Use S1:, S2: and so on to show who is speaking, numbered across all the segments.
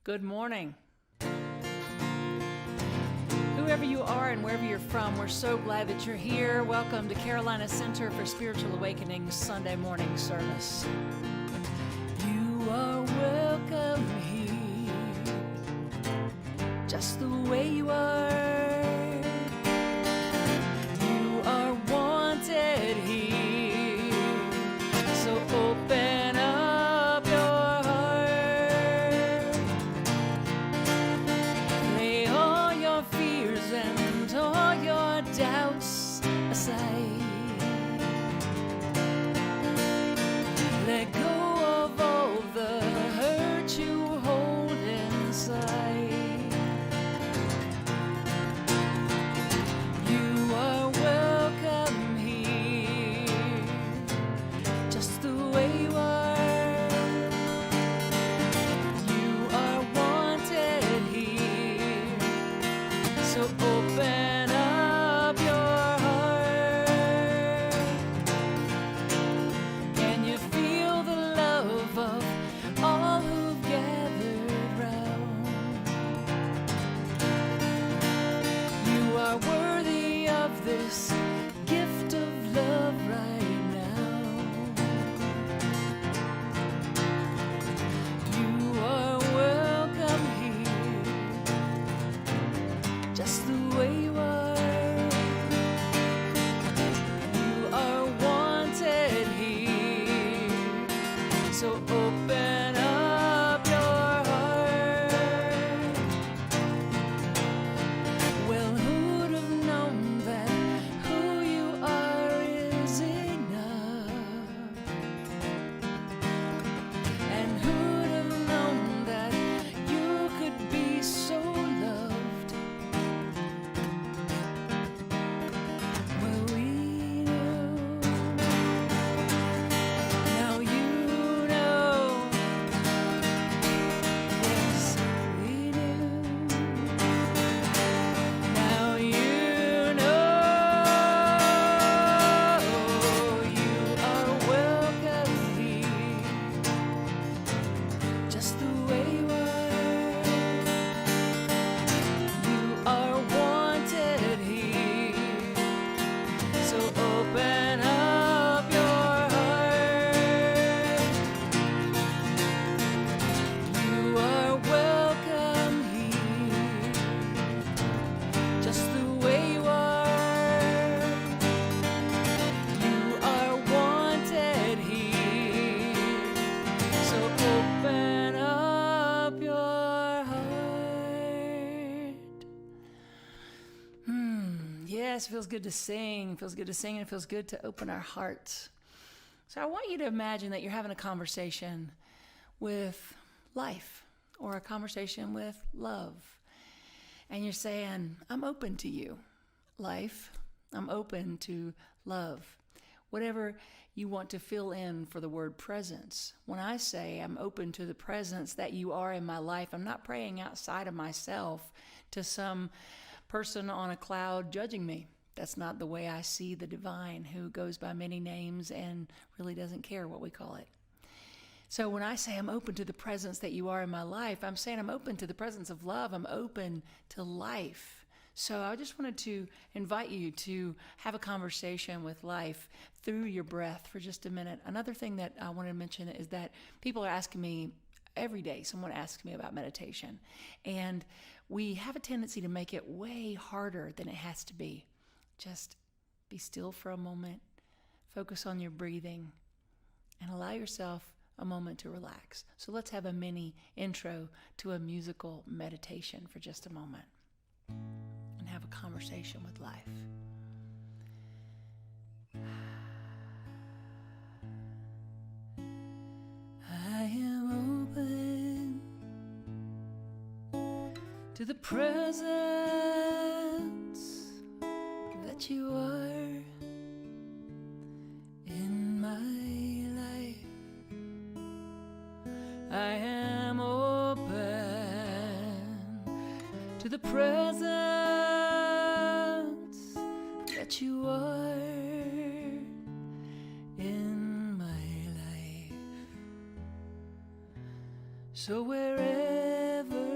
S1: Good morning. Whoever you are and wherever you're from, we're so glad that you're here. Welcome to Carolina Center for Spiritual Awakening Sunday morning service. You are welcome here, just the way you are. You are wanted here, so open up your heart. Lay all your fears and all your doubts aside. Let go of all the hurt you hold inside. You are welcome here, just the way you are. You are wanted here, so open up your heart. Can you feel the love of all who've gathered round? You are worthy of this gift of love right now. You are welcome here, just the way you are. You are wanted here, so open up your heart. Well, who'd have known that who you are is enough? And who'd have known that you could be so loved? Well, we know. Now you know. Yes, we do. Now you know. You are welcome here, just the way you are. You are wanted here, so open up your heart. You are welcome here, just the way you are. You are wanted here, so open up your heart. Yes, feels good to sing. Feels good to sing, and it feels good to open our hearts. So I want you to imagine that you're having a conversation with life or a conversation with love. And you're saying, I'm open to you, life. I'm open to love. Whatever you want to fill in for the word presence. When I say I'm open to the presence that you are in my life, I'm not praying outside of myself to some person on a cloud judging me. That's not the way I see the divine, who goes by many names and really doesn't care what we call it. So when I say I'm open to the presence that you are in my life, I'm saying I'm open to the presence of love. I'm open to life. So I just wanted to invite you to have a conversation with life through your breath for just a minute. Another thing that I wanted to mention is that people are asking me every day, someone asks me about meditation. And we have a tendency to make it way harder than it has to be. Just be still for a moment, focus on your breathing, and allow yourself a moment to relax. So let's have a mini intro to a musical meditation for just a moment and have a conversation with life. I am open to the presence that you are in my life. I am open to the presence that you are in my life. So wherever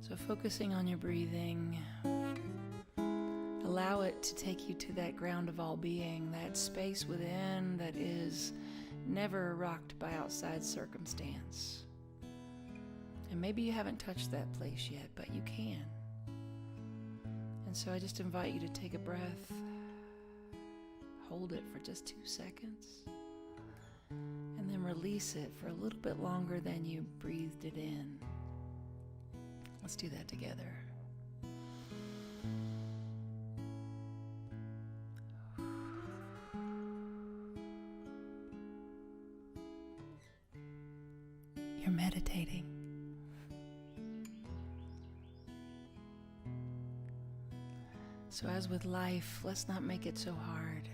S1: So focusing on your breathing, allow it to take you to that ground of all being, that space within that is never rocked by outside circumstance. And maybe you haven't touched that place yet, but you can. And so I just invite you to take a breath, hold it for just 2 seconds, and then release it for a little bit longer than you breathed it in. Let's do that together. You're meditating. So as with life, let's not make it so hard.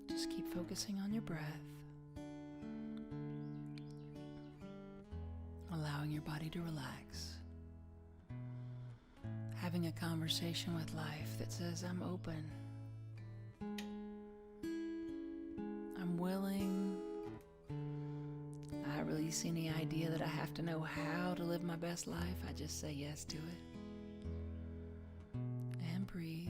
S1: Just keep focusing on your breath, allowing your body to relax, having a conversation with life that says, I'm open, I'm willing. I release any idea that I have to know how to live my best life. I just say yes to it. And breathe.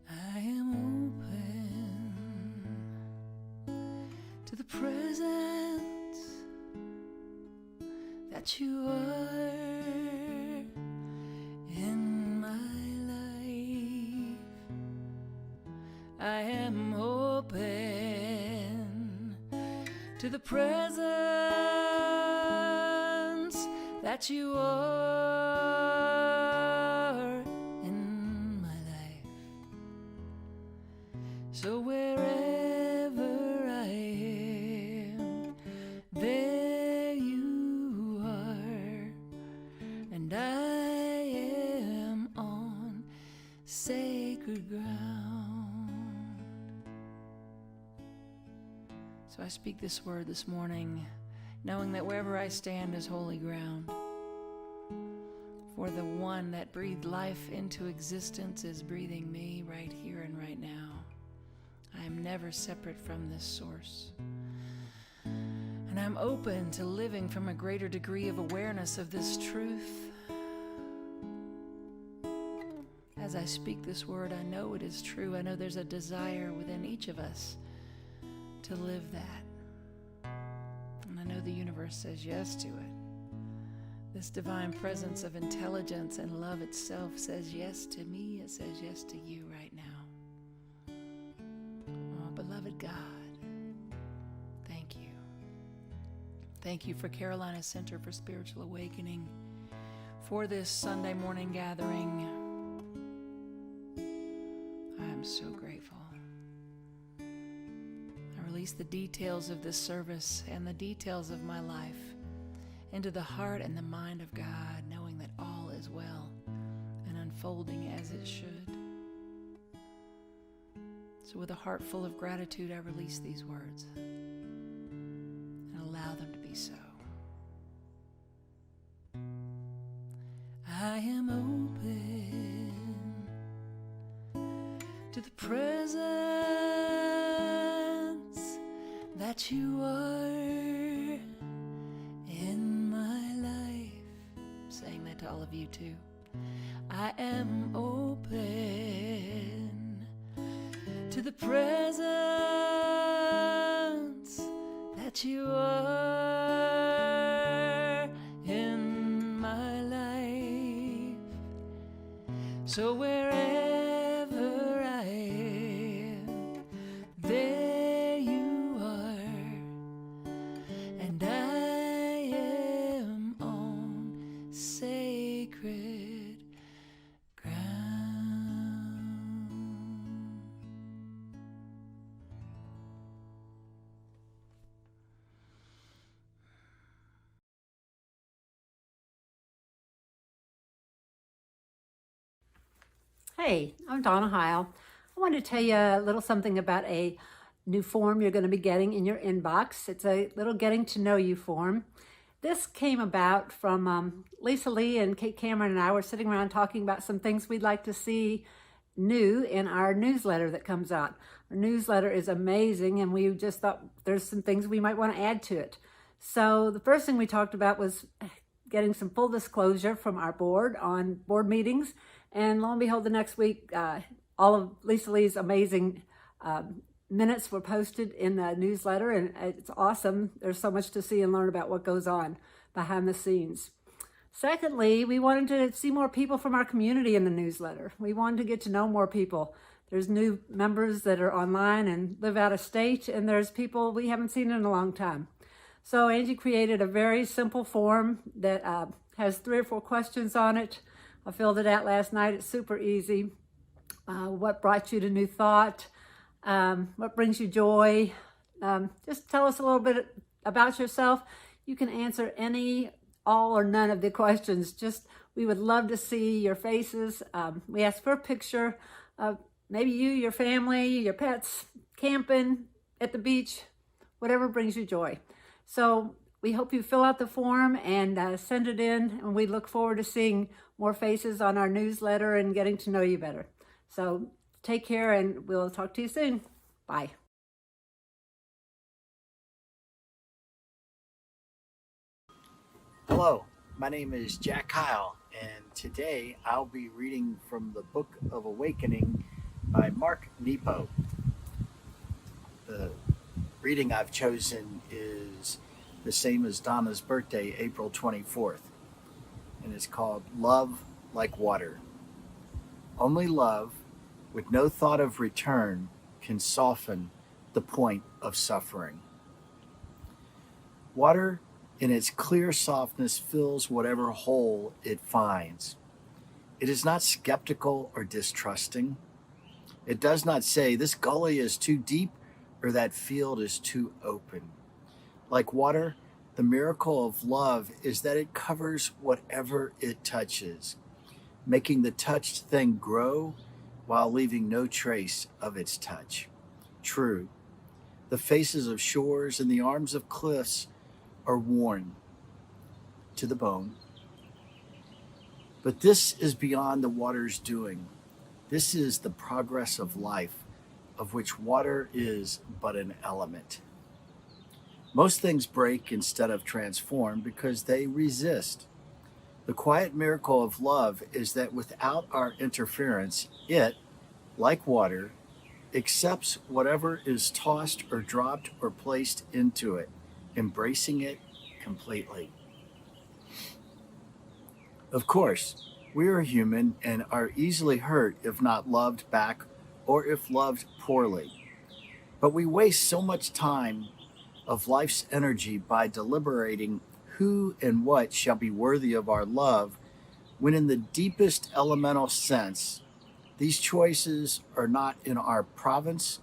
S1: I am open to the presence that you are in my life. I am open to the presence that you are in my life. So wherever I am, there you are, and I am on sacred ground. So I speak this word this morning, knowing that wherever I stand is holy ground. For the one that breathed life into existence is breathing me right here and right now. I am never separate from this source. And I'm open to living from a greater degree of awareness of this truth. As I speak this word, I know it is true. I know there's a desire within each of us to live that. And I know the universe says yes to it. This divine presence of intelligence and love itself says yes to me. It says yes to you right now. Oh, beloved God, thank you. Thank you for Carolina Center for Spiritual Awakening, for this Sunday morning gathering. I am so grateful. I release the details of this service and the details of my life into the heart and the mind of God, knowing that all is well and unfolding as it should. So with a heart full of gratitude, I release these words and allow them to be so. I am open to the presence that you are in my life. I'm saying that to all of you too. I am open to the presence that you are in my life. So wherever I am, there you are, and I am on sacred ground.
S2: Hey, I'm Donna Heil. I want to tell you a little something about a new form you're going to be getting in your inbox. It's a little getting to know you form. This came about from Lisa Lee and Kate Cameron and I were sitting around talking about some things we'd like to see new in our newsletter that comes out. Our newsletter is amazing, and we just thought there's some things we might want to add to it. So the first thing we talked about was getting some full disclosure from our board on board meetings. And lo and behold, the next week, all of Lisa Lee's amazing minutes were posted in the newsletter, and it's awesome. There's so much to see and learn about what goes on behind the scenes. Secondly, we wanted to see more people from our community in the newsletter. We wanted to get to know more people. There's new members that are online and live out of state, and there's people we haven't seen in a long time. So Angie created a very simple form that has 3 or 4 questions on it. I filled it out last night. It's super easy. What brought you to new thought? What brings you joy? Just tell us a little bit about yourself. You can answer any, all, or none of the questions. Just, we would love to see your faces. We asked for a picture of maybe you, your family, your pets, camping, at the beach, whatever brings you joy. So we hope you fill out the form and send it in, and we look forward to seeing more faces on our newsletter and getting to know you better. So take care, and we'll talk to you soon. Bye.
S3: Hello, my name is Jack Kyle, and today I'll be reading from the Book of Awakening by Mark Nepo. The reading I've chosen is the same as Donna's birthday, April 24th, and it's called Love Like Water. Only love, with no thought of return, can soften the point of suffering. Water, in its clear softness, fills whatever hole it finds. It is not skeptical or distrusting. It does not say, this gully is too deep or that field is too open. Like water, the miracle of love is that it covers whatever it touches, making the touched thing grow while leaving no trace of its touch. True, the faces of shores and the arms of cliffs are worn to the bone. But this is beyond the water's doing. This is the progress of life, of which water is but an element. Most things break instead of transform because they resist. The quiet miracle of love is that without our interference, it, like water, accepts whatever is tossed or dropped or placed into it, embracing it completely. Of course, we are human and are easily hurt if not loved back or if loved poorly. But we waste so much time of life's energy by deliberating who and what shall be worthy of our love, when in the deepest elemental sense, these choices are not in our province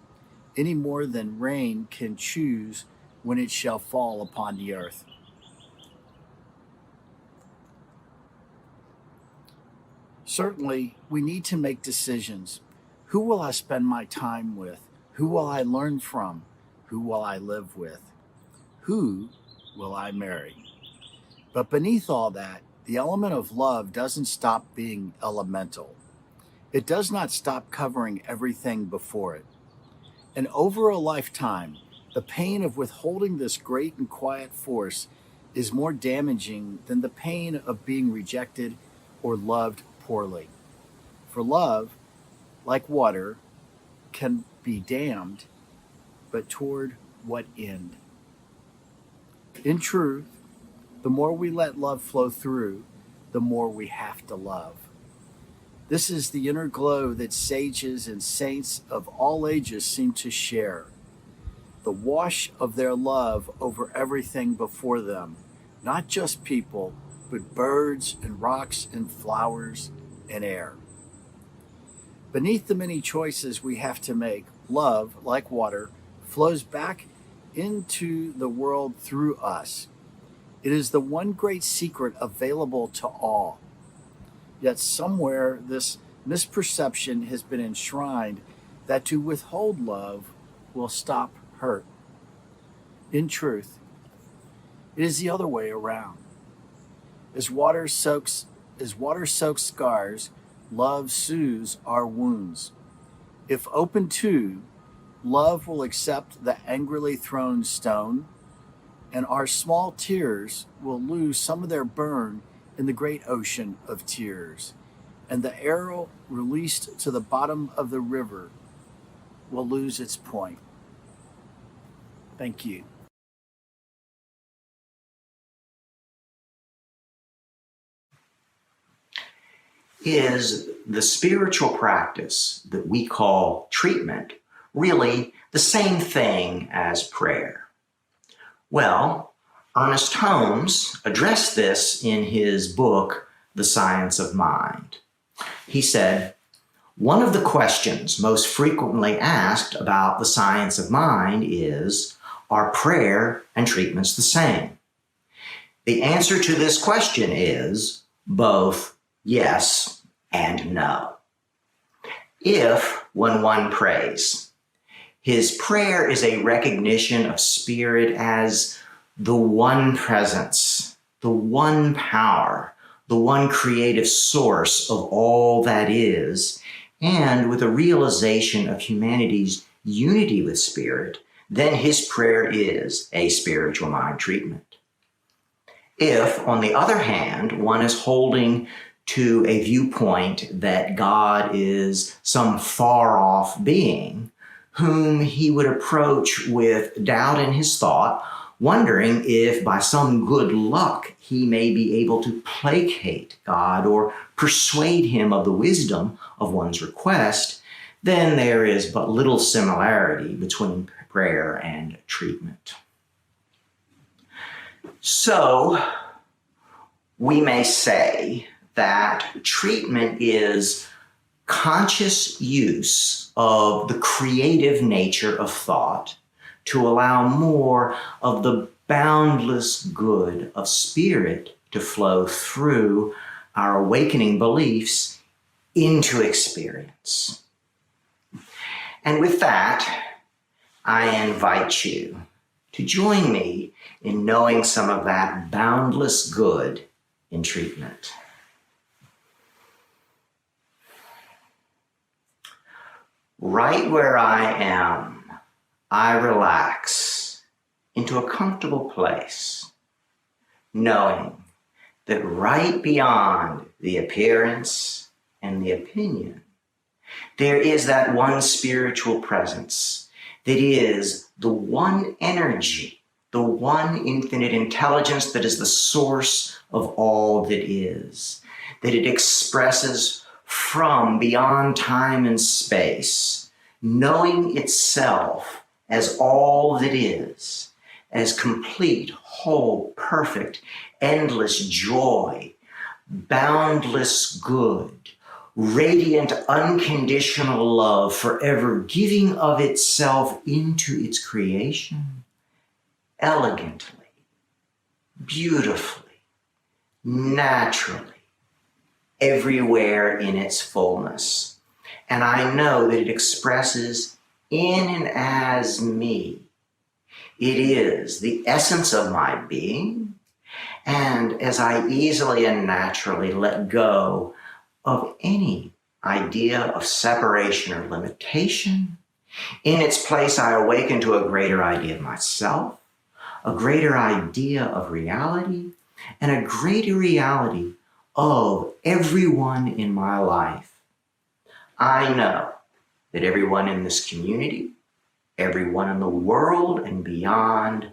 S3: any more than rain can choose when it shall fall upon the earth. Certainly, we need to make decisions. Who will I spend my time with? Who will I learn from? Who will I live with? Who will I marry? But beneath all that, the element of love doesn't stop being elemental. It does not stop covering everything before it. And over a lifetime, the pain of withholding this great and quiet force is more damaging than the pain of being rejected or loved poorly. For love, like water, can be damned, but toward what end? In truth, the more we let love flow through, the more we have to love. This is the inner glow that sages and saints of all ages seem to share. The wash of their love over everything before them, not just people, but birds and rocks and flowers and air. Beneath the many choices we have to make, love, like water, flows back into the world through us. It is the one great secret available to all. Yet somewhere this misperception has been enshrined that to withhold love will stop hurt. In truth, it is the other way around. As water soaks scars, love soothes our wounds. If open to, love will accept the angrily thrown stone, and our small tears will lose some of their burn in the great ocean of tears. And the arrow released to the bottom of the river will lose its point. Thank you.
S4: Is the spiritual practice that we call treatment really the same thing as prayer? Well, Ernest Holmes addressed this in his book, The Science of Mind. He said, one of the questions most frequently asked about the science of mind is, are prayer and treatments the same? The answer to this question is both yes and no. If, when one prays, his prayer is a recognition of spirit as the one presence, the one power, the one creative source of all that is, and with a realization of humanity's unity with spirit, then his prayer is a spiritual mind treatment. If, on the other hand, one is holding to a viewpoint that God is some far-off being whom he would approach with doubt in his thought, wondering if by some good luck he may be able to placate God or persuade him of the wisdom of one's request, then there is but little similarity between prayer and treatment. So, we may say that treatment is conscious use of the creative nature of thought to allow more of the boundless good of spirit to flow through our awakening beliefs into experience. And with that, I invite you to join me in knowing some of that boundless good in treatment. Right where I am, I relax into a comfortable place, knowing that right beyond the appearance and the opinion, there is that one spiritual presence that is the one energy, the one infinite intelligence that is the source of all that is, that it expresses from beyond time and space, knowing itself as all that is, as complete, whole, perfect, endless joy, boundless good, radiant, unconditional love, forever giving of itself into its creation, elegantly, beautifully, naturally, everywhere in its fullness. And I know that it expresses in and as me. It is the essence of my being. And as I easily and naturally let go of any idea of separation or limitation, in its place I awaken to a greater idea of myself, a greater idea of reality, and a greater reality of everyone in my life. I know that everyone in this community, everyone in the world and beyond,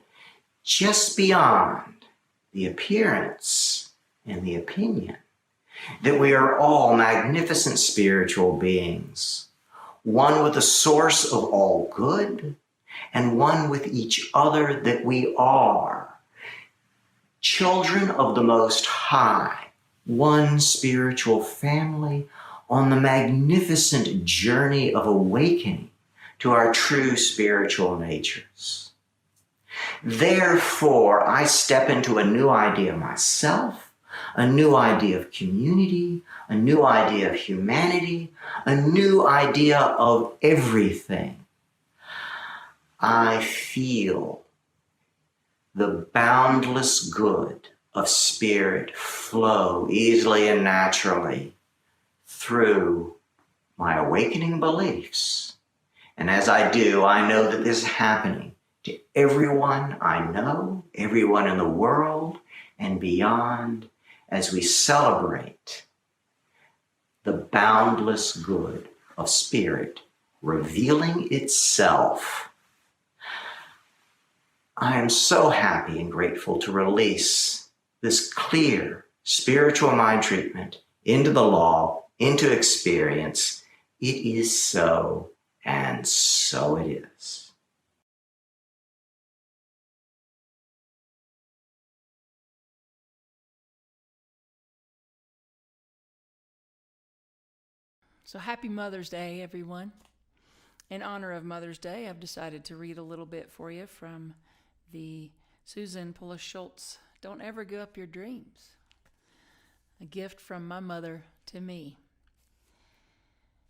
S4: just beyond the appearance and the opinion, that we are all magnificent spiritual beings, one with the source of all good, and one with each other, that we are children of the Most High, one spiritual family on the magnificent journey of awakening to our true spiritual natures. Therefore, I step into a new idea of myself, a new idea of community, a new idea of humanity, a new idea of everything. I feel the boundless good of spirit flow easily and naturally through my awakening beliefs. And as I do, I know that this is happening to everyone I know, everyone in the world and beyond, as we celebrate the boundless good of spirit revealing itself. I am so happy and grateful to release this clear spiritual mind treatment into the law, into experience. It is so, and so it is.
S1: So happy Mother's Day, everyone. In honor of Mother's Day, I've decided to read a little bit for you from the Susan Pula-Schultz, Don't Ever Give Up Your Dreams. A gift from my mother to me.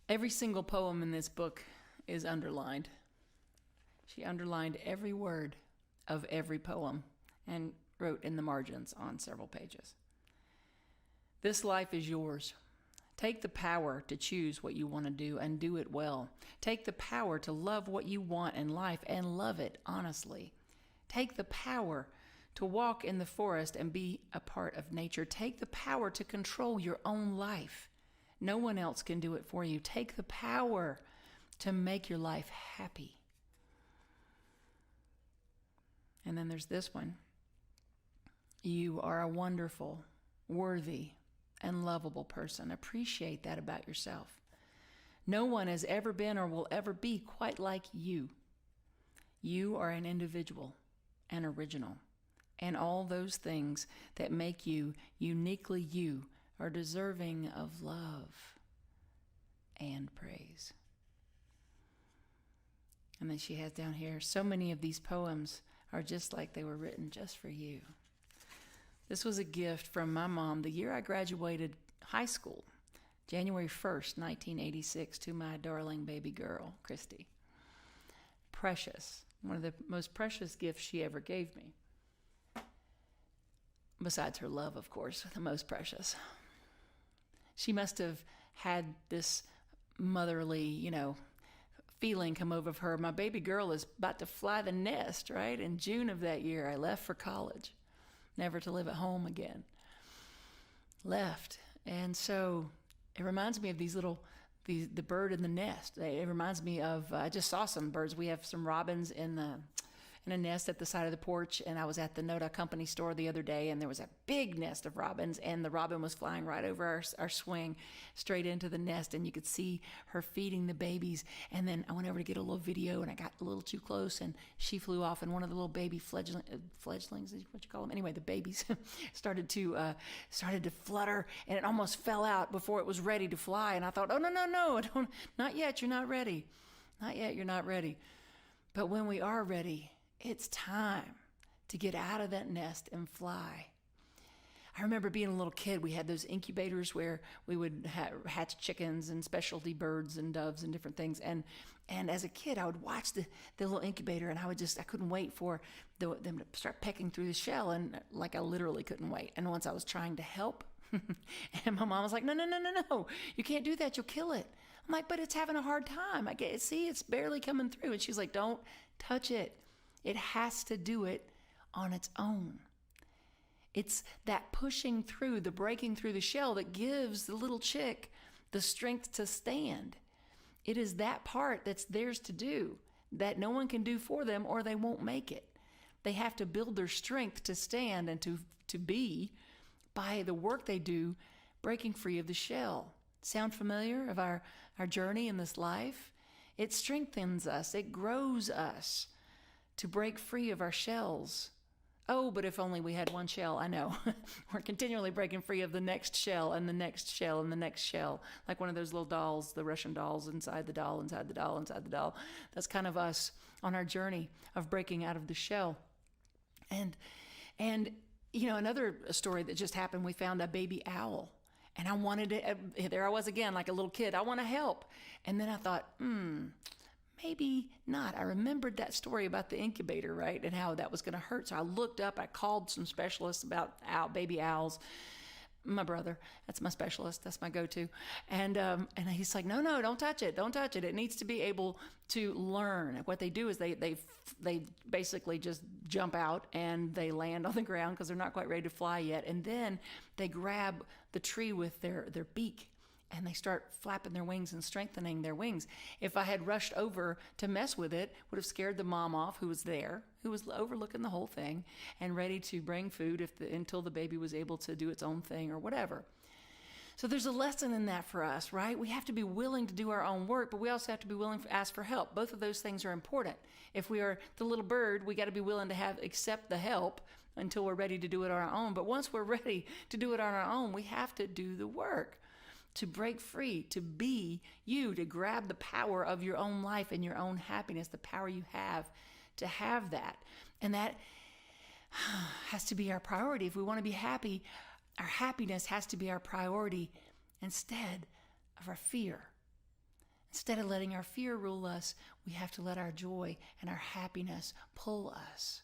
S1: Every single poem in this book is underlined. She underlined every word of every poem and wrote in the margins on several pages. This life is yours. Take the power to choose what you want to do and do it well. Take the power to love what you want in life and love it honestly. Take the power to walk in the forest and be a part of nature. Take the power to control your own life. No one else can do it for you. Take the power to make your life happy. And then there's this one. You are a wonderful, worthy, and lovable person. Appreciate that about yourself. No one has ever been or will ever be quite like you. You are an individual and original, and all those things that make you uniquely you are deserving of love and praise. And then she has down here, so many of these poems are just like they were written just for you. This was a gift from my mom the year I graduated high school, January 1st, 1986, to my darling baby girl, Christy. Precious. One of the most precious gifts she ever gave me. Besides her love, of course, the most precious. She must have had this motherly, feeling come over her. My baby girl is about to fly the nest, right? In June of that year, I left for college. Never to live at home again. Left. And so it reminds me of the bird in the nest. It reminds me of, I just saw some birds. We have some robins in a nest at the side of the porch, and I was at the Noda Company store the other day, and there was a big nest of robins, and the robin was flying right over our swing straight into the nest, and you could see her feeding the babies. And then I went over to get a little video, and I got a little too close, and she flew off, and one of the little baby fledglings, is what you call them? Anyway, the babies started to flutter, and it almost fell out before it was ready to fly. And I thought, oh, no, not yet, you're not ready. Not yet, you're not ready. But when we are ready, it's time to get out of that nest and fly. I remember being a little kid, we had those incubators where we would hatch chickens and specialty birds and doves and different things. And as a kid, I would watch the little incubator, and I couldn't wait for them to start pecking through the shell. And I literally couldn't wait. And once I was trying to help, and my mom was like, no, you can't do that. You'll kill it. I'm like, but it's having a hard time. It's barely coming through. And she's like, don't touch it. It has to do it on its own. It's that pushing through, the breaking through the shell that gives the little chick the strength to stand. It is that part that's theirs to do, that no one can do for them or they won't make it. They have to build their strength to stand and to be by the work they do breaking free of the shell. Sound familiar of our journey in this life? It strengthens us. It grows us to break free of our shells. Oh, but if only we had one shell. I know. We're continually breaking free of the next shell and the next shell and the next shell. Like one of those little dolls, the Russian dolls, inside the doll, inside the doll, inside the doll. That's kind of us on our journey of breaking out of the shell. And another story that just happened, we found a baby owl. And I wanted to, there I was again, like a little kid. I want to help. And then I thought, Maybe not. I remembered that story about the incubator, right? And how that was going to hurt. So I looked up, I called some specialists about baby owls. My brother, that's my specialist, that's my go-to. And he's like, no, don't touch it. It needs to be able to learn. What they do is they basically just jump out and they land on the ground because they're not quite ready to fly yet. And then they grab the tree with their beak and they start flapping their wings and strengthening their wings. If I had rushed over to mess with it, would have scared the mom off who was there, who was overlooking the whole thing and ready to bring food until the baby was able to do its own thing or whatever. So there's a lesson in that for us, right? We have to be willing to do our own work, but we also have to be willing to ask for help. Both of those things are important. If we are the little bird, we got to be willing to accept the help until we're ready to do it on our own. But once we're ready to do it on our own, we have to do the work. To break free, to be you, to grab the power of your own life and your own happiness, the power you have to have that. And that has to be our priority. If we want to be happy, our happiness has to be our priority instead of our fear. Instead of letting our fear rule us, we have to let our joy and our happiness pull us.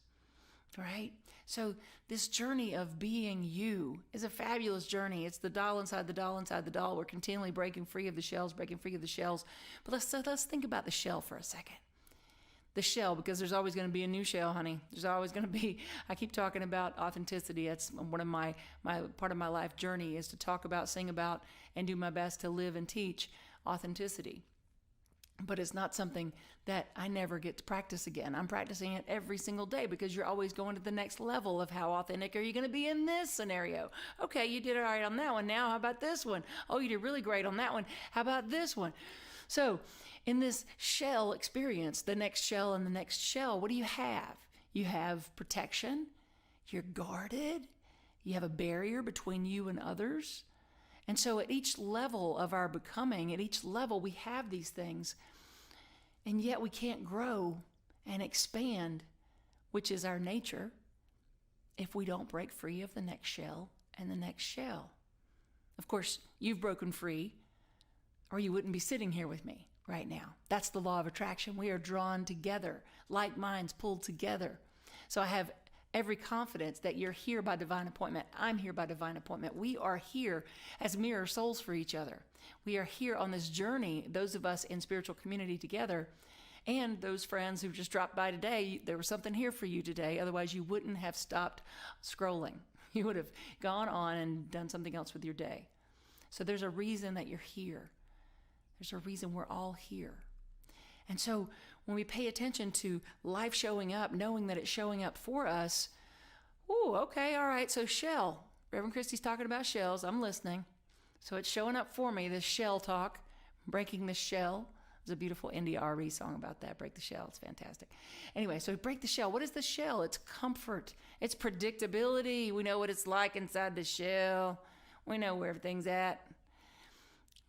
S1: Right? So this journey of being you is a fabulous journey. It's the doll inside the doll inside the doll. We're continually breaking free of the shells. But let's think about the shell for a second. The shell, because there's always going to be a new shell, honey. There's always going to be, I keep talking about authenticity. That's one of my part of my life journey is to talk about, sing about, and do my best to live and teach authenticity. But it's not something that I never get to practice again. I'm practicing it every single day because you're always going to the next level of how authentic are you going to be in this scenario. Okay, you did all right on that one. Now, how about this one? Oh, you did really great on that one. How about this one? So in this shell experience, the next shell and the next shell, what do you have? You have protection. You're guarded. You have a barrier between you and others. And so at each level of our becoming, at each level, we have these things. And yet we can't grow and expand, which is our nature, if we don't break free of the next shell and the next shell. Of course, you've broken free, or you wouldn't be sitting here with me right now. That's the law of attraction. We are drawn together, like minds pulled together. So I have every confidence that you're here by divine appointment. I'm here by divine appointment. We are here as mirror souls for each other. We are here on this journey, those of us in spiritual community together, and those friends who just dropped by today. There was something here for you today. Otherwise, you wouldn't have stopped scrolling. You would have gone on and done something else with your day. So there's a reason that you're here. There's a reason we're all here. And so when we pay attention to life showing up, knowing that it's showing up for us, okay, all right, so shell. Reverend Christy's talking about shells. I'm listening. So it's showing up for me, this shell talk, breaking the shell. There's a beautiful India R.E. song about that, Break the Shell. It's fantastic. Anyway, so break the shell. What is the shell? It's comfort. It's predictability. We know what it's like inside the shell. We know where everything's at.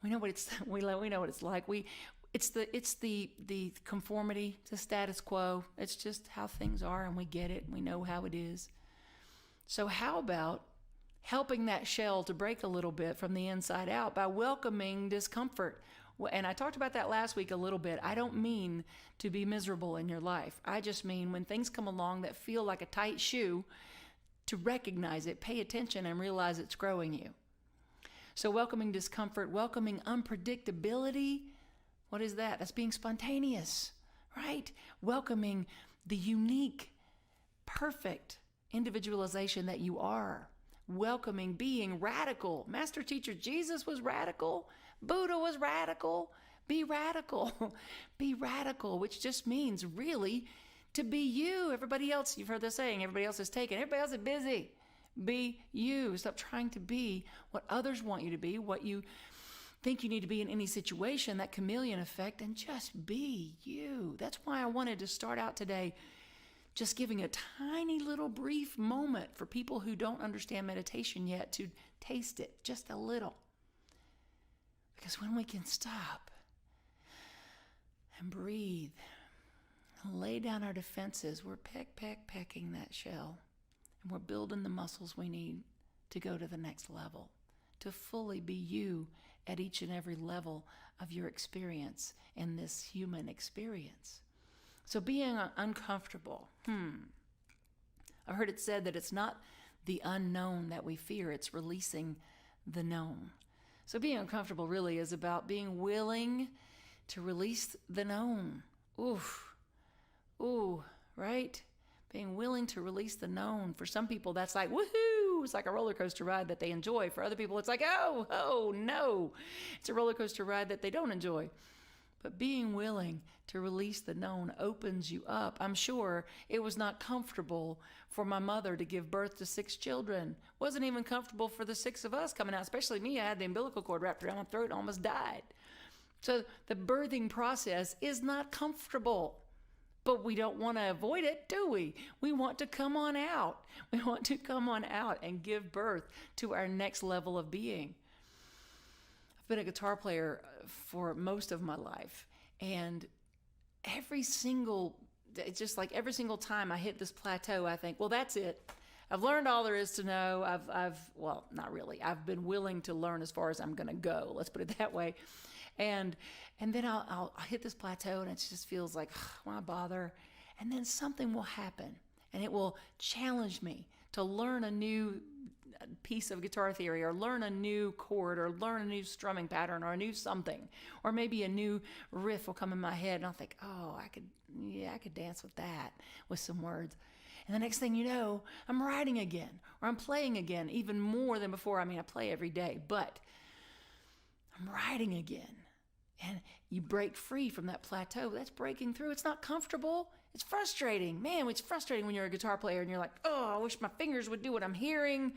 S1: We know what it's like. It's the conformity to status quo. It's just how things are, and we get it. We know how it is. So how about helping that shell to break a little bit from the inside out by welcoming discomfort? And I talked about that last week a little bit. I don't mean to be miserable in your life. I just mean when things come along that feel like a tight shoe, to recognize it, pay attention, and realize it's growing you. So welcoming discomfort, welcoming unpredictability. What is that? That's being spontaneous, right? Welcoming the unique, perfect individualization that you are. Welcoming being radical. Master teacher Jesus was radical. Buddha was radical. Be radical. Be radical, which just means really to be you. Everybody else, you've heard the saying, everybody else is taken. Everybody else is busy. Be you. Stop trying to be what others want you to be, what you think you need to be in any situation, that chameleon effect, and just be you. That's why I wanted to start out today just giving a tiny little brief moment for people who don't understand meditation yet to taste it just a little. Because when we can stop and breathe and lay down our defenses, we're pecking that shell, and we're building the muscles we need to go to the next level, to fully be you at each and every level of your experience in this human experience. So being uncomfortable, I've heard it said that it's not the unknown that we fear, it's releasing the known. So being uncomfortable really is about being willing to release the known. Ooh, right? Being willing to release the known. For some people, that's like, woohoo! It's like a roller coaster ride that they enjoy. For other people, it's like, oh, no. It's a roller coaster ride that they don't enjoy. But being willing to release the known opens you up. I'm sure it was not comfortable for my mother to give birth to 6 children. Wasn't even comfortable for the 6 of us coming out, especially me. I had the umbilical cord wrapped around my throat and almost died. So the birthing process is not comfortable. But we don't want to avoid it, do we? We want to come on out. We want to come on out and give birth to our next level of being. I've been a guitar player for most of my life, and every single time I hit this plateau, I think, well, that's it. I've learned all there is to know. Well, not really. I've been willing to learn as far as I'm going to go. Let's put it that way. And then I'll hit this plateau, and it just feels like, why bother? And then something will happen, and it will challenge me to learn a new piece of guitar theory, or learn a new chord, or learn a new strumming pattern, or a new something, or maybe a new riff will come in my head, and I'll think, I could dance with that with some words. And the next thing you know, I'm writing again, or I'm playing again, even more than before. I mean, I play every day, but I'm writing again. And you break free from that plateau. That's breaking through. It's not comfortable. It's frustrating. Man, it's frustrating when you're a guitar player and you're like, I wish my fingers would do what I'm hearing.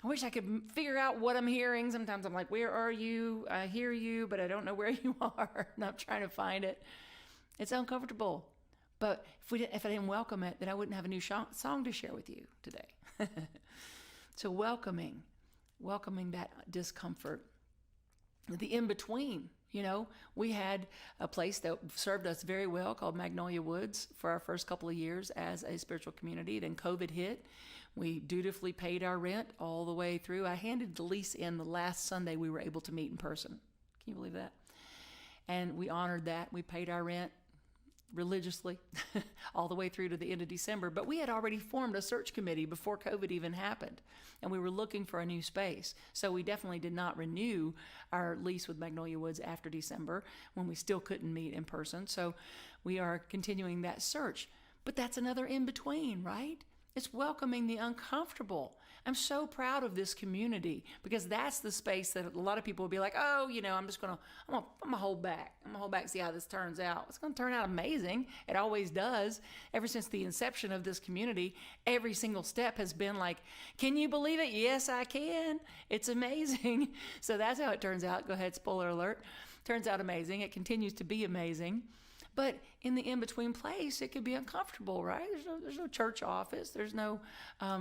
S1: I wish I could figure out what I'm hearing. Sometimes I'm like, where are you? I hear you, but I don't know where you are. And I'm trying to find it. It's uncomfortable. But if I didn't welcome it, then I wouldn't have a new song to share with you today. So welcoming that discomfort. The in-between, we had a place that served us very well called Magnolia Woods for our first couple of years as a spiritual community. Then COVID hit. We dutifully paid our rent all the way through. I handed the lease in the last Sunday we were able to meet in person. Can you believe that? And we honored that. We paid our rent religiously all the way through to the end of December. But we had already formed a search committee before COVID even happened, and we were looking for a new space. So we definitely did not renew our lease with Magnolia Woods after December when we still couldn't meet in person. So we are continuing that search. But that's another in-between, right? It's welcoming the uncomfortable. I'm so proud of this community because that's the space that a lot of people will be like, I'm gonna hold back. I'm gonna hold back, see how this turns out. It's gonna turn out amazing. It always does. Ever since the inception of this community, every single step has been like, can you believe it? Yes, I can. It's amazing. So that's how it turns out. Go ahead, spoiler alert. Turns out amazing. It continues to be amazing. But in the in-between place, it could be uncomfortable, right? There's no church office. There's no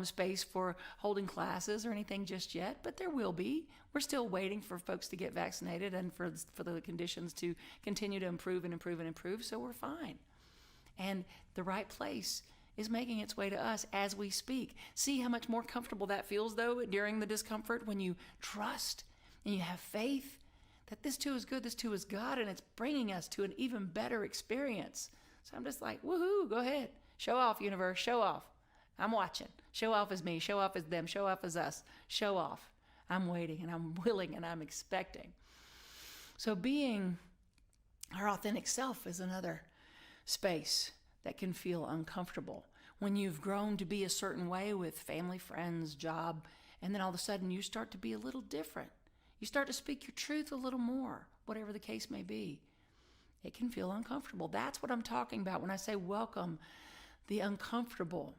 S1: space for holding classes or anything just yet, but there will be. We're still waiting for folks to get vaccinated and for the conditions to continue to improve and improve and improve, so we're fine. And the right place is making its way to us as we speak. See how much more comfortable that feels, though, during the discomfort when you trust and you have faith that this too is good, this too is God, and it's bringing us to an even better experience. So I'm just like, woohoo, go ahead. Show off, universe, show off. I'm watching. Show off as me, show off as them, show off as us. Show off. I'm waiting, and I'm willing, and I'm expecting. So being our authentic self is another space that can feel uncomfortable. When you've grown to be a certain way with family, friends, job, and then all of a sudden you start to be a little different. You start to speak your truth a little more, whatever the case may be. It can feel uncomfortable. That's what I'm talking about when I say welcome the uncomfortable,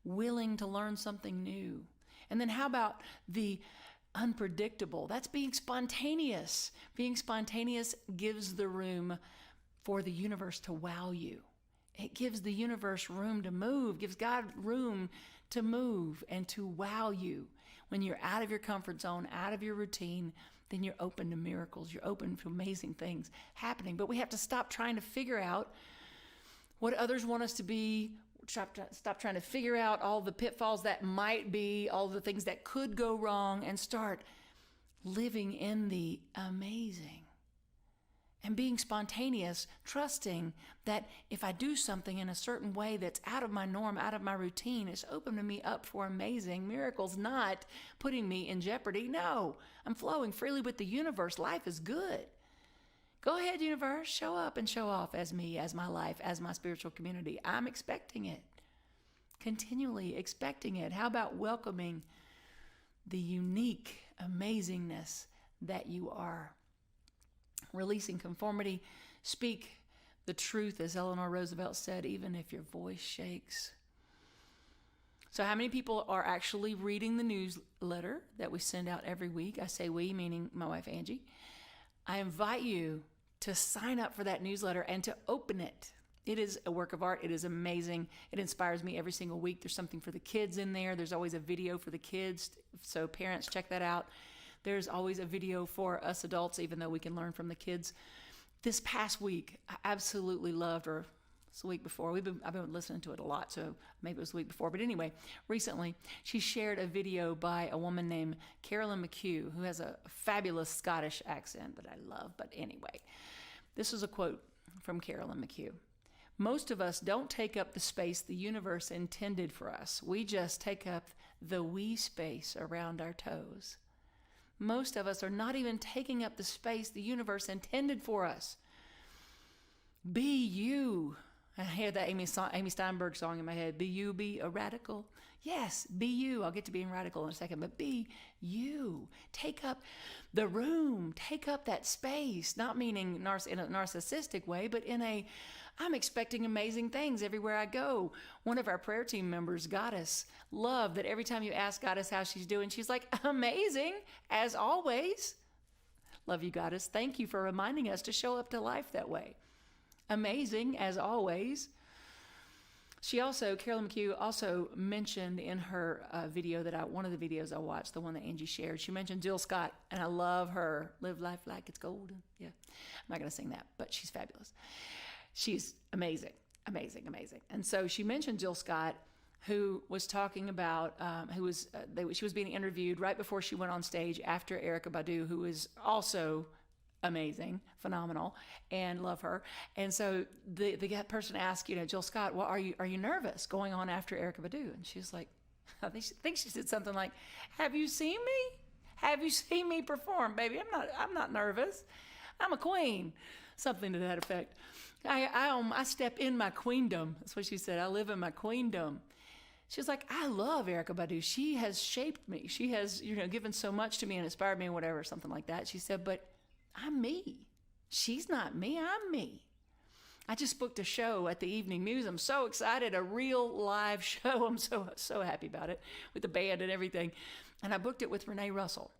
S1: willing to learn something new. And then how about the unpredictable? That's being spontaneous. Being spontaneous gives the room for the universe to wow you. It gives the universe room to move, gives God room to move and to wow you. When you're out of your comfort zone, out of your routine, then you're open to miracles. You're open to amazing things happening. But we have to stop trying to figure out what others want us to be. Stop trying to figure out all the pitfalls that might be, all the things that could go wrong, and start living in the amazing. and being spontaneous, trusting that if I do something in a certain way that's out of my norm, out of my routine, it's opening me up for amazing miracles, not putting me in jeopardy. No, I'm flowing freely with the universe. Life is good. Go ahead, universe, show up and show off as me, as my life, as my spiritual community. I'm expecting it, continually expecting it. How about welcoming the unique amazingness that you are? Releasing conformity, speak the truth, as Eleanor Roosevelt said, even if your voice shakes. So how many people are actually reading the newsletter that we send out every week? I say we, meaning my wife Angie. I invite you to sign up for that newsletter and to open it. It is a work of art. It is amazing. It inspires me every single week. There's something for the kids in there. There's always a video for the kids. So parents, check that out. There's always a video for us adults, even though we can learn from the kids. This past week, I absolutely loved, or it's the week before. I've been listening to it a lot, so maybe it was the week before. But anyway, recently, she shared a video by a woman named Carolyn Mchugh, who has a fabulous Scottish accent that I love. But anyway, this is a quote from Carolyn Mchugh. Most of us don't take up the space the universe intended for us. We just take up the wee space around our toes. Most of us are not even taking up the space the universe intended for us. Be you. I hear that Amy Steinberg song in my head. Be you, be a radical. Yes, be you. I'll get to being radical in a second, but be you. Take up the room. Take up that space. Not meaning in a narcissistic way, but in a, I'm expecting amazing things everywhere I go. One of our prayer team members, Goddess, loved that every time you ask Goddess how she's doing, she's like, amazing, as always. Love you, Goddess. Thank you for reminding us to show up to life that way. Amazing, as always. Carolyn Mchugh also mentioned in her video one of the videos I watched, the one that Angie shared, she mentioned Jill Scott, and I love her. Live life like it's golden. Yeah, I'm not going to sing that, but she's fabulous. She's amazing, amazing, amazing. And so she mentioned Jill Scott, who was talking about, she was being interviewed right before she went on stage after Erykah Badu, who is also amazing, phenomenal, and love her. And so the person asked, Jill Scott, well, are you nervous going on after Erykah Badu? And she's like, I think she said something like, have you seen me? Have you seen me perform, baby? I'm not nervous. I'm a queen. Something to that effect. I step in my queendom. That's what she said. I live in my queendom. She's like, I love Erykah Badu. She has shaped me. She has, given so much to me and inspired me, whatever, something like that. She said, but I'm me. She's not me. I'm me. I just booked a show at the Evening Muse. I'm so excited. A real live show. I'm so happy about it, with the band and everything. And I booked it with Renee Russell.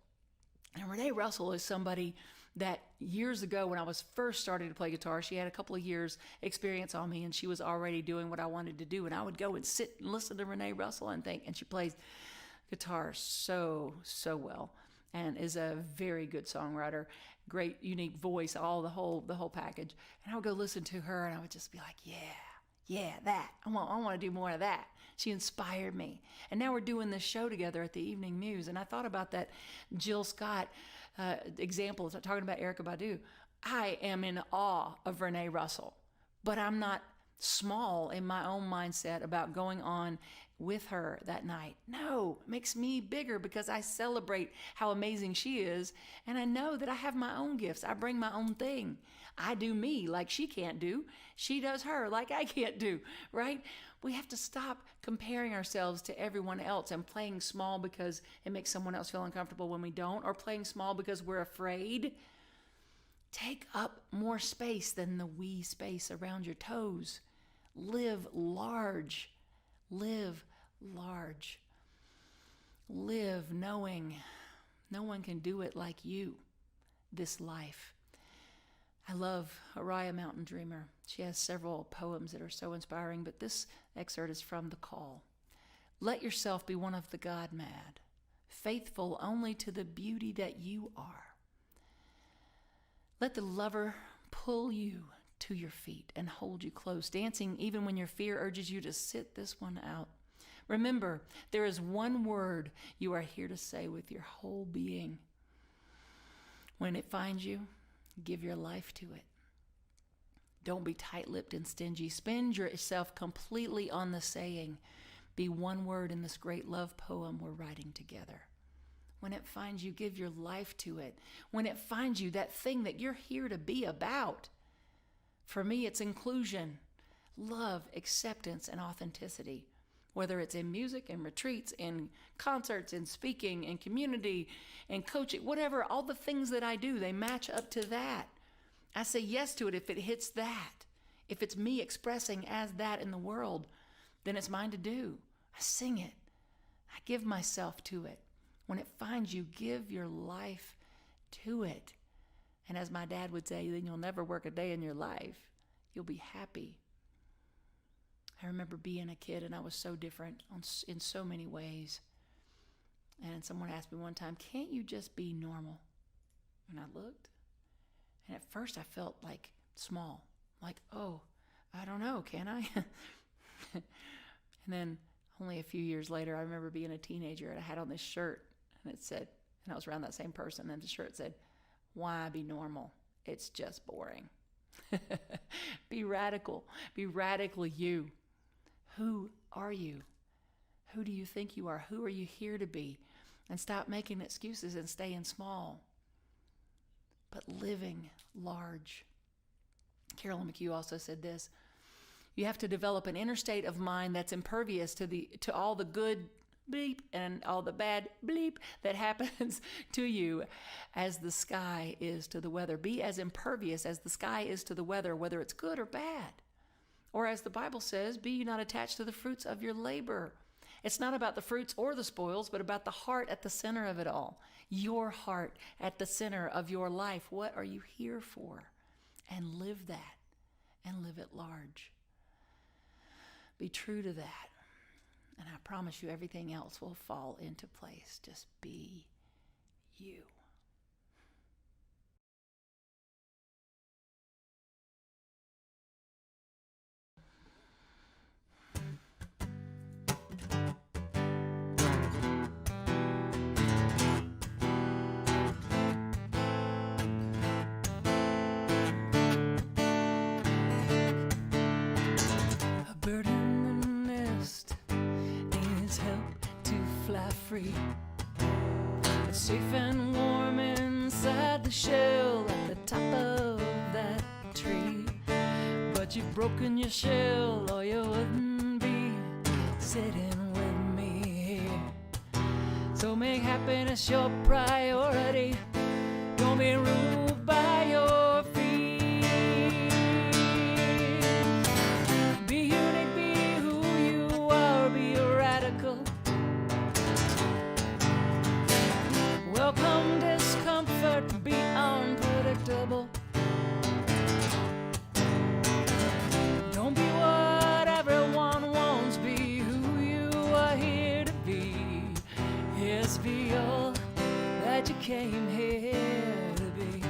S1: And Renee Russell is somebody that years ago, when I was first starting to play guitar, she had a couple of years experience on me, and she was already doing what I wanted to do. And I would go and sit and listen to Renee Russell and she plays guitar so well, and is a very good songwriter, great unique voice, the whole package. And I would go listen to her, and I would just be like, yeah, that. I want to do more of that. She inspired me. And now we're doing this show together at the Evening Muse. And I thought about that Jill Scott example, talking about Erykah Badu. I am in awe of Renee Russell, but I'm not small in my own mindset about going on with her that night. No, it makes me bigger because I celebrate how amazing she is, and I know that I have my own gifts. I bring my own thing. I do me like she can't do. She does her like I can't do, right? We have to stop comparing ourselves to everyone else and playing small because it makes someone else feel uncomfortable when we don't, or playing small because we're afraid. Take up more space than the wee space around your toes. Live large. Live large. Live knowing no one can do it like you, this life. I love Araya Mountain Dreamer. She has several poems that are so inspiring, but this excerpt is from The Call. Let yourself be one of the God mad, faithful only to the beauty that you are. Let the lover pull you to your feet and hold you close, dancing even when your fear urges you to sit this one out. Remember, there is one word you are here to say with your whole being. When it finds you, give your life to it. Don't be tight-lipped and stingy. Spend yourself completely on the saying. Be one word in this great love poem we're writing together. When it finds you, give your life to it. When it finds you, that thing that you're here to be about. For me, it's inclusion, love, acceptance, and authenticity. Whether it's in music, in retreats, in concerts, in speaking, in community, in coaching, whatever, all the things that I do, they match up to that. I say yes to it if it hits that. If it's me expressing as that in the world, then it's mine to do. I sing it. I give myself to it. When it finds you, give your life to it. And as my dad would say, then you'll never work a day in your life. You'll be happy. I remember being a kid and I was so different in so many ways. And someone asked me one time, can't you just be normal? And I looked. And at first I felt like small. Like, oh, I don't know, can I? And then only a few years later, I remember being a teenager and I had on this shirt and it said, and I was around that same person, and the shirt said, why be normal? It's just boring. Be radical. Be radically you. Who are you? Who do you think you are? Who are you here to be? And stop making excuses and staying small, but living large. Carolyn Mchugh also said this: you have to develop an inner state of mind that's impervious to all the good bleep and all the bad bleep that happens to you as the sky is to the weather. Be as impervious as the sky is to the weather, whether it's good or bad. Or as the Bible says, be you not attached to the fruits of your labor. It's not about the fruits or the spoils, but about the heart at the center of it all. Your heart at the center of your life. What are you here for? And live that, and live it large. Be true to that. And I promise you everything else will fall into place. Just be you. A bird in the nest needs help to fly free. It's safe and warm inside the shell at the top of that tree. But you've broken your shell or you wouldn't be sitting with me here. So make happiness your priority. Don't be ruled by your fears. Be unique, be who you are, be radical. Welcome discomfort, be unpredictable. Don't be what everyone wants, be who you are here to be. Yes, be all that you came here to be.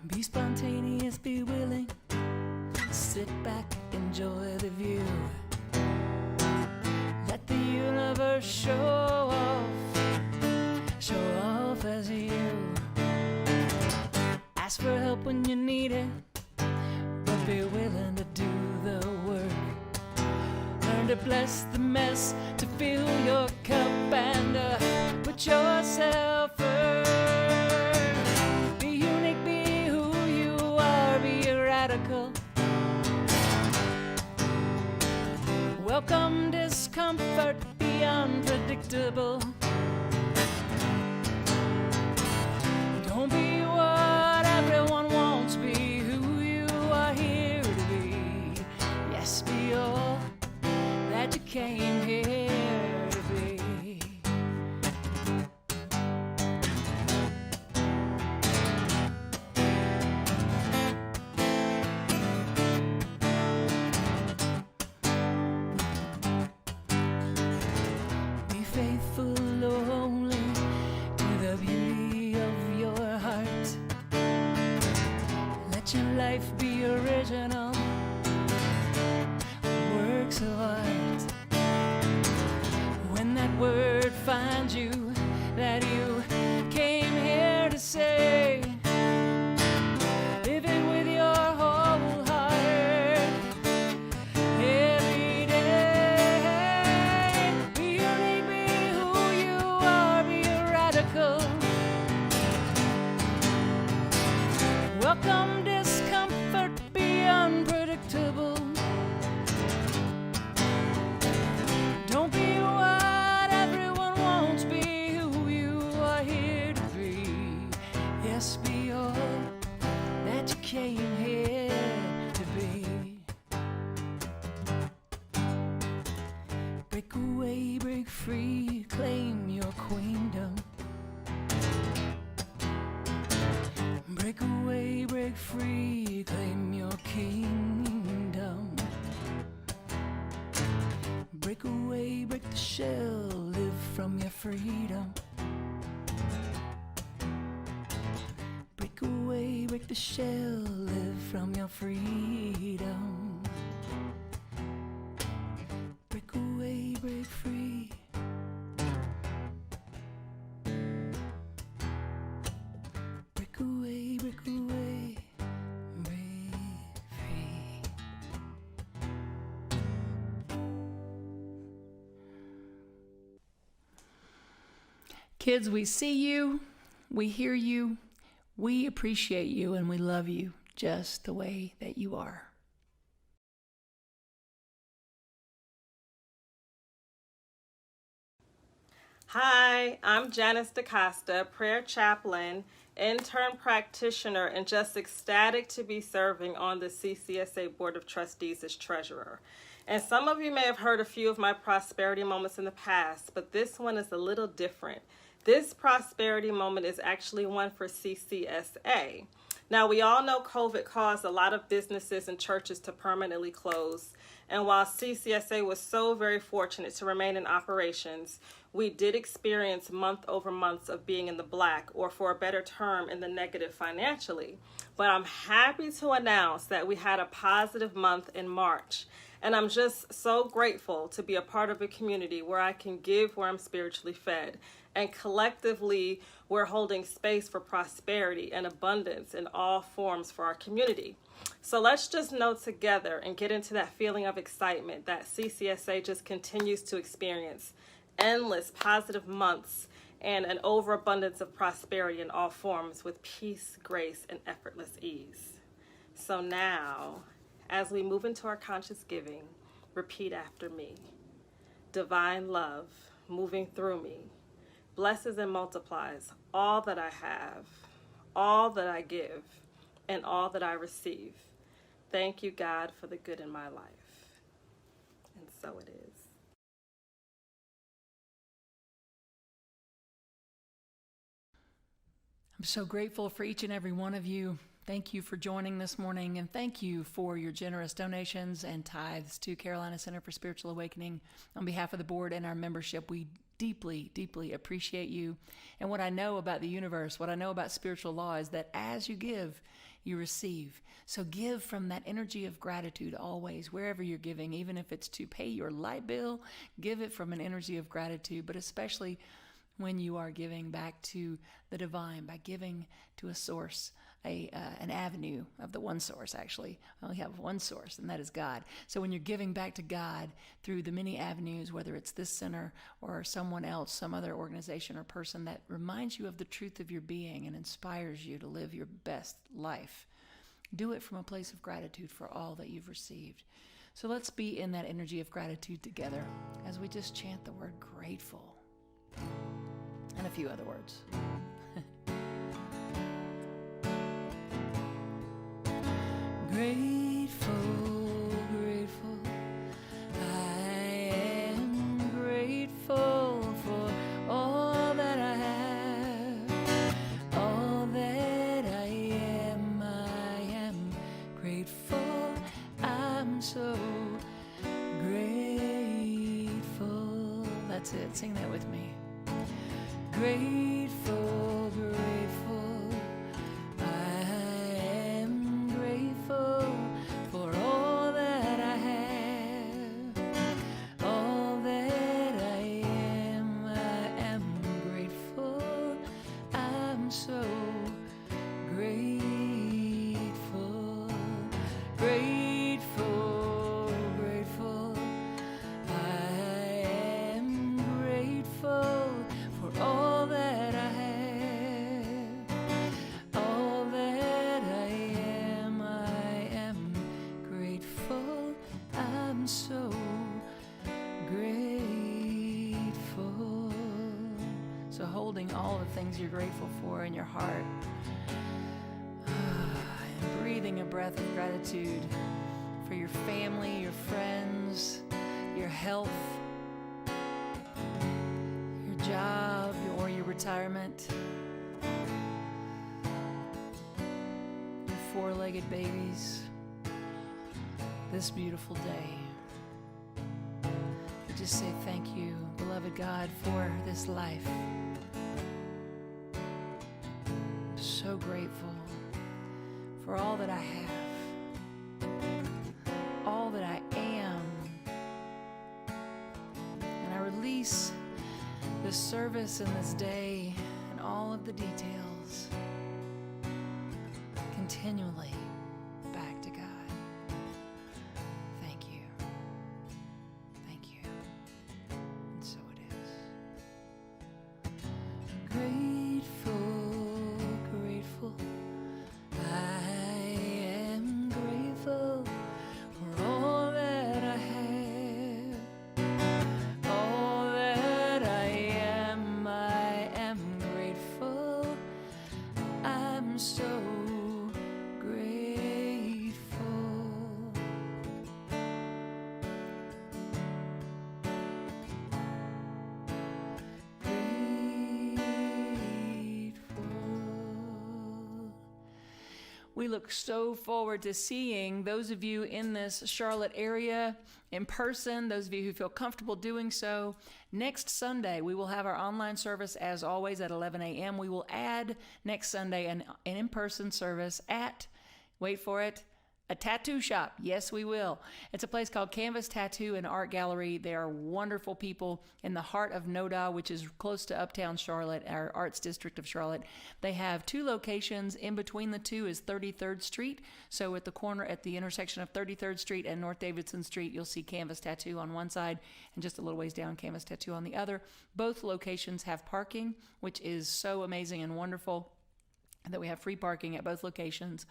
S1: Be spontaneous, be willing. Sit back, enjoy the view. Let the universe show off as you. Ask for help when you need it, but be willing to do the work. Learn to bless the mess, to fill your cup and put yourself first. Be unique, be who you are, be radical. Welcome discomfort, be unpredictable. Don't be what everyone wants, be who you are here to be. Yes, be all that you came here to be. Be faithful only to the beauty of your heart. Let your life be original, works of art. shell, live from your freedom. Break the shell, live from your freedom. Break away, break free. Break away, break away, break free. Kids, we see you, we hear you, we appreciate you, and we love you just the way that you are.
S5: Hi, I'm Janice DaCosta, prayer chaplain, intern practitioner, and just ecstatic to be serving on the CCSA Board of Trustees as treasurer. And some of you may have heard a few of my prosperity moments in the past, but this one is a little different. This prosperity moment is actually one for CCSA. Now, we all know COVID caused a lot of businesses and churches to permanently close. And while CCSA was so very fortunate to remain in operations, we did experience months of being in the black, or for a better term, in the negative financially. But I'm happy to announce that we had a positive month in March. And I'm just so grateful to be a part of a community where I can give where I'm spiritually fed. And collectively, we're holding space for prosperity and abundance in all forms for our community. So let's just know together and get into that feeling of excitement that CCSA just continues to experience. Endless positive months and an overabundance of prosperity in all forms with peace, grace, and effortless ease. So now, as we move into our conscious giving, repeat after me. Divine love moving through me blesses and multiplies all that I have, all that I give, and all that I receive. Thank you, God, for the good in my life. And so it is.
S1: I'm so grateful for each and every one of you. Thank you for joining this morning, and thank you for your generous donations and tithes to Carolina Center for Spiritual Awakening. On behalf of the board and our membership, we deeply, deeply appreciate you. And what I know about the universe, what I know about spiritual law is that as you give, you receive. So give from that energy of gratitude always, wherever you're giving, even if it's to pay your light bill, give it from an energy of gratitude, but especially when you are giving back to the divine, by giving to a source, an avenue of the one source, actually. I only have one source, and that is God. So when you're giving back to God through the many avenues, whether it's this center or someone else, some other organization or person that reminds you of the truth of your being and inspires you to live your best life, do it from a place of gratitude for all that you've received. So let's be in that energy of gratitude together as we just chant the word grateful and a few other words. Grateful, grateful, I am grateful for all that I have, all that I am grateful, I'm so grateful. That's it, sing that with me. Grateful, grateful, I am grateful for all that I have, all that I am grateful, I'm so grateful, grateful, grateful, I am grateful for all that I have, all that I am grateful, I'm so grateful. So holding all the things you're grateful for in your heart, and breathing a breath of gratitude for your family, your friends, your health, your job, or your retirement, your four-legged babies, this beautiful day. You just just say thank you, beloved God, for this life. I'm so grateful for all that I have, all that I am. And I release this service and this day and all of the details continually back to God. Thank you. Thank you. And so it is. Grateful, grateful. I am grateful for all that I have, all that I am. I am grateful. I'm so we look so forward to seeing those of you in this Charlotte area in person, those of you who feel comfortable doing so. Next Sunday, we will have our online service as always at 11 a.m. We will add next Sunday an in-person service at, wait for it, a tattoo shop. Yes, we will. It's a place called Canvas Tattoo and Art Gallery. They are wonderful people in the heart of Noda, which is close to uptown Charlotte, our arts district of Charlotte. They have 2 locations. In between the 2 is 33rd Street. So at the corner, at the intersection of 33rd Street and North Davidson Street, you'll see Canvas Tattoo on one side and just a little ways down, Canvas Tattoo on the other. Both locations have parking, which is so amazing and wonderful that we have free parking at both locations.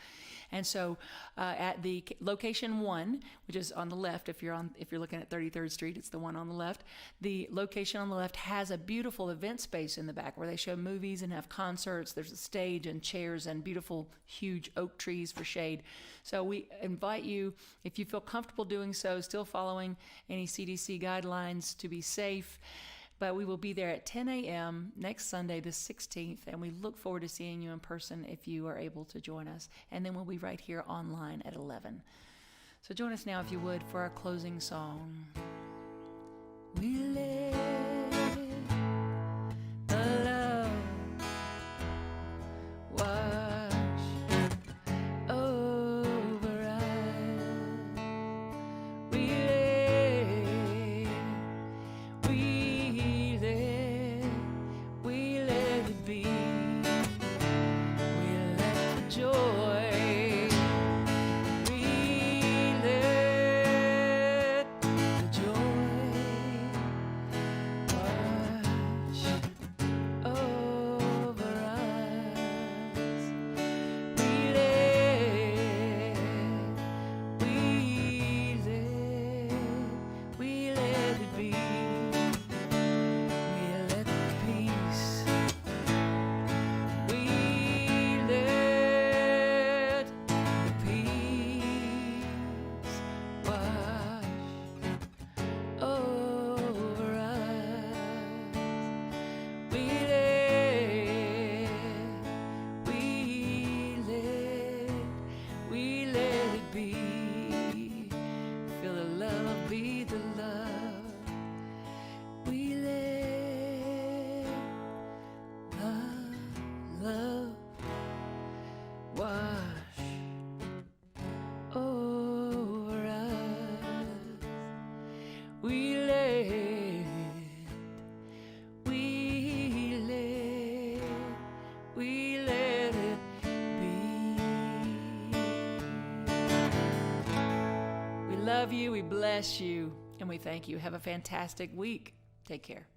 S1: And so at the location 1, which is on the left, if you're looking at 33rd Street, it's the one on the left. The location on the left has a beautiful event space in the back where they show movies and have concerts. There's a stage and chairs and beautiful huge oak trees for shade. So we invite you, if you feel comfortable doing so, still following any CDC guidelines to be safe. But we will be there at 10 a.m. next Sunday, the 16th, and we look forward to seeing you in person if you are able to join us. And then we'll be right here online at 11. So join us now, if you would, for our closing song. We let the love wash over us. We let it be. We let the joy. We let the joy wash over us. We let it be. Love you, we bless you, and we thank you. Have a fantastic week. Take care.